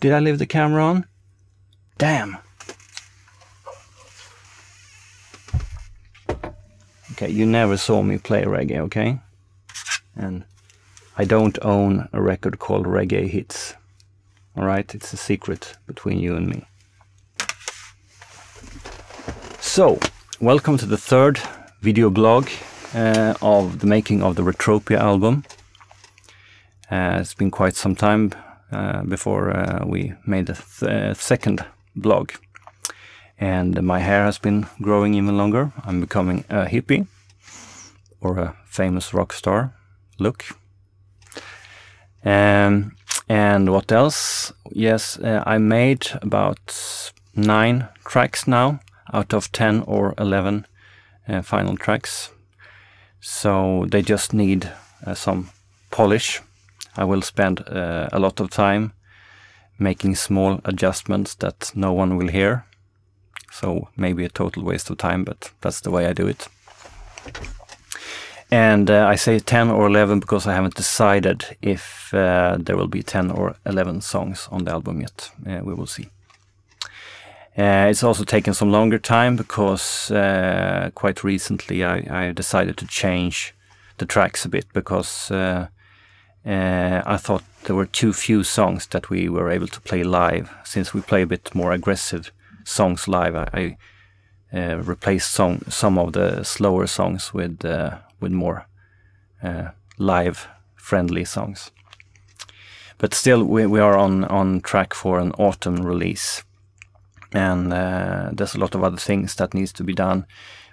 Did I leave the camera on? Damn. Okay, you never saw me play reggae, okay? And I don't own a record called Reggae Hits. Alright, it's a secret between you and me. So, welcome to the third video blog of the making of the Retropia album. It's been quite some time before we made the second blog. And my hair has been growing even longer. I'm becoming a hippie, or a famous rock star look. And what else? Yes, I made about 9 tracks now out of 10 or 11 final tracks. So they just need some polish. I will spend a lot of time making small adjustments that no one will hear. So maybe a total waste of time, but that's the way I do it. And I say 10 or 11 because I haven't decided if there will be 10 or 11 songs on the album yet. We will see. It's also taken some longer time because quite recently I decided to change the tracks a bit because I thought there were too few songs that we were able to play live. Since we play a bit more aggressive songs live, I replaced some of the slower songs with more live friendly songs. But still we are on track for an autumn release, and there's a lot of other things that needs to be done.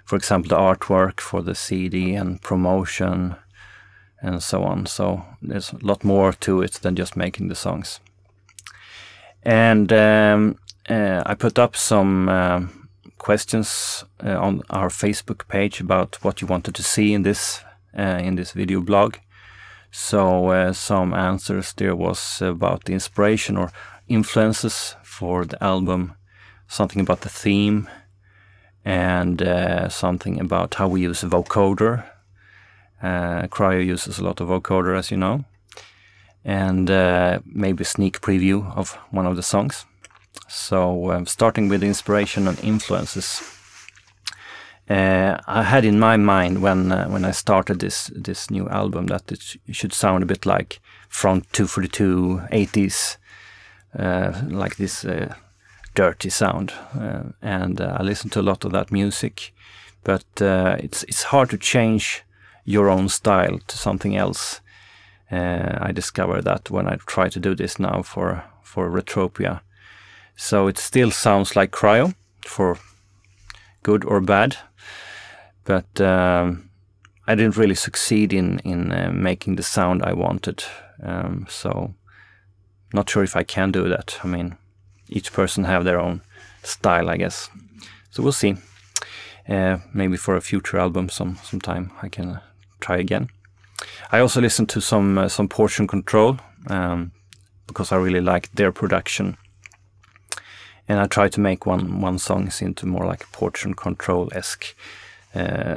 For example, the artwork for the CD and promotion and so on. So there's a lot more to it than just making the songs. And I put up some questions on our Facebook page about what you wanted to see in this video blog. So some answers there was about the inspiration or influences for the album, something about the theme, and something about how we use a vocoder. Cryo uses a lot of vocoder, as you know, and maybe a sneak preview of one of the songs. So starting with inspiration and influences, I had in my mind when I started this new album that it should sound a bit like Front 242 80s, like this dirty sound, and I listened to a lot of that music, but it's hard to change your own style to something else. I discovered that when I try to do this now for Retropia. So it still sounds like Cryo, for good or bad, but I didn't really succeed in making the sound I wanted. So not sure if I can do that. I mean, each person have their own style, I guess. So we'll see. Maybe for a future album sometime I can try again. I also listened to some Portion Control because I really liked their production. And I tried to make one song into more like a Portion Control-esque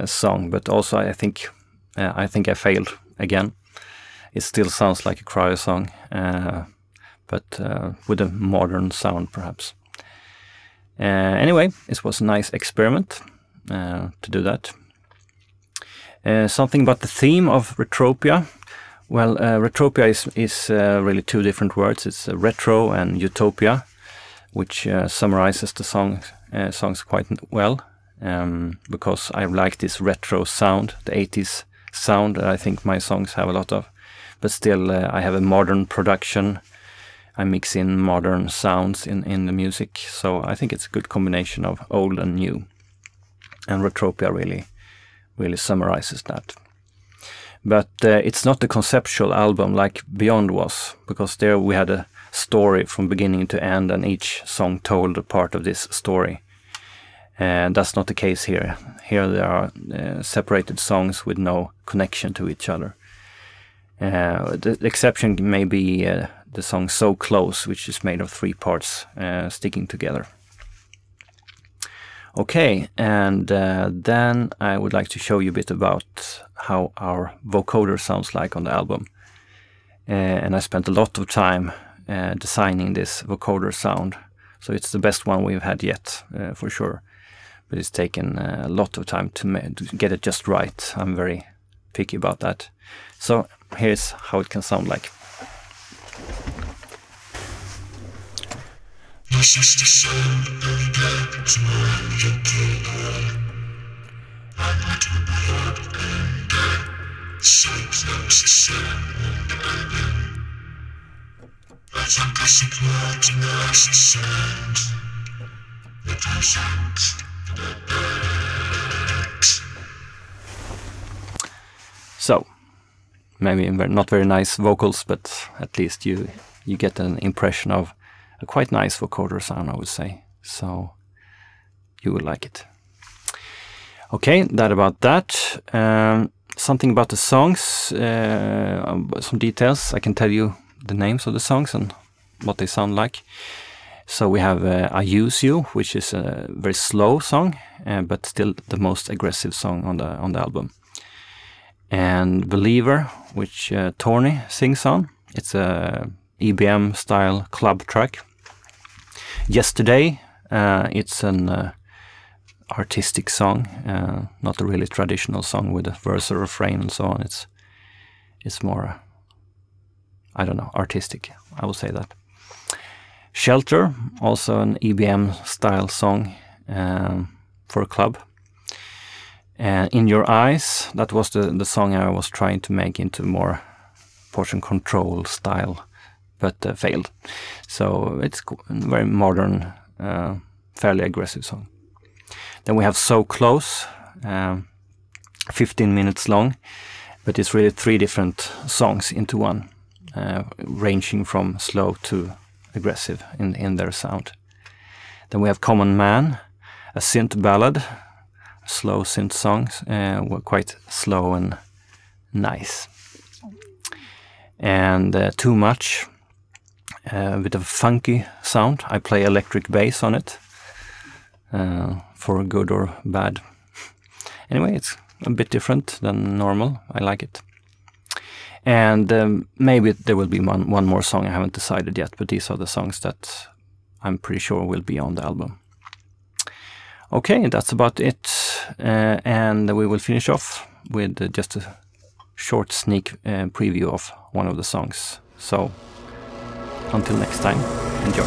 song, but also I think I failed again. It still sounds like a Cryo song, but with a modern sound perhaps. Anyway, it was a nice experiment to do that. Something about the theme of Retropia. Well, Retropia is really two different words. It's retro and utopia, which summarizes the songs quite well, because I like this retro sound, the 80s sound that I think my songs have a lot of. But still, I have a modern production. I mix in modern sounds in the music, so I think it's a good combination of old and new. And Retropia really summarizes that. But it's not a conceptual album like Beyond was, because there we had a story from beginning to end, and each song told a part of this story. And that's not the case here. Here there are separated songs with no connection to each other. The exception may be the song So Close, which is made of 3 parts sticking together. Okay, and then I would like to show you a bit about how our vocoder sounds like on the album. And I spent a lot of time designing this vocoder sound. So it's the best one we've had yet, for sure. But it's taken a lot of time to get it just right. I'm very picky about that. So here's how it can sound like. This is the sound of death when you take home. And it will be hard and dead. Sometimes the sound of them. As I'm pressing hard to match the sound. It isn't the best. So, maybe not very nice vocals, but at least you get an impression of a quite nice vocoder sound, I would say. So you will like it. Okay, that about that. Something about the songs, some details. I can tell you the names of the songs and what they sound like. So we have I Use You, which is a very slow song, but still the most aggressive song on the album. And Believer, which Tony sings on. It's a EBM style club track. Yesterday, it's an artistic song, not a really traditional song with a verse or refrain and so on. It's more, I don't know, artistic, I would say that. Shelter, also an EBM style song for a club. In Your Eyes, that was the song I was trying to make into more portion control style, but failed. So it's a very modern, fairly aggressive song. Then we have So Close, 15 minutes long, but it's really 3 different songs into one, ranging from slow to aggressive in their sound. Then we have Common Man, a synth ballad, slow synth songs, were quite slow and nice. And Too Much, a bit of a funky sound. I play electric bass on it, for good or bad. Anyway, it's a bit different than normal. I like it. And maybe there will be one more song I haven't decided yet, but these are the songs that I'm pretty sure will be on the album. Okay, that's about it. And we will finish off with just a short sneak preview of one of the songs. So, until next time, enjoy.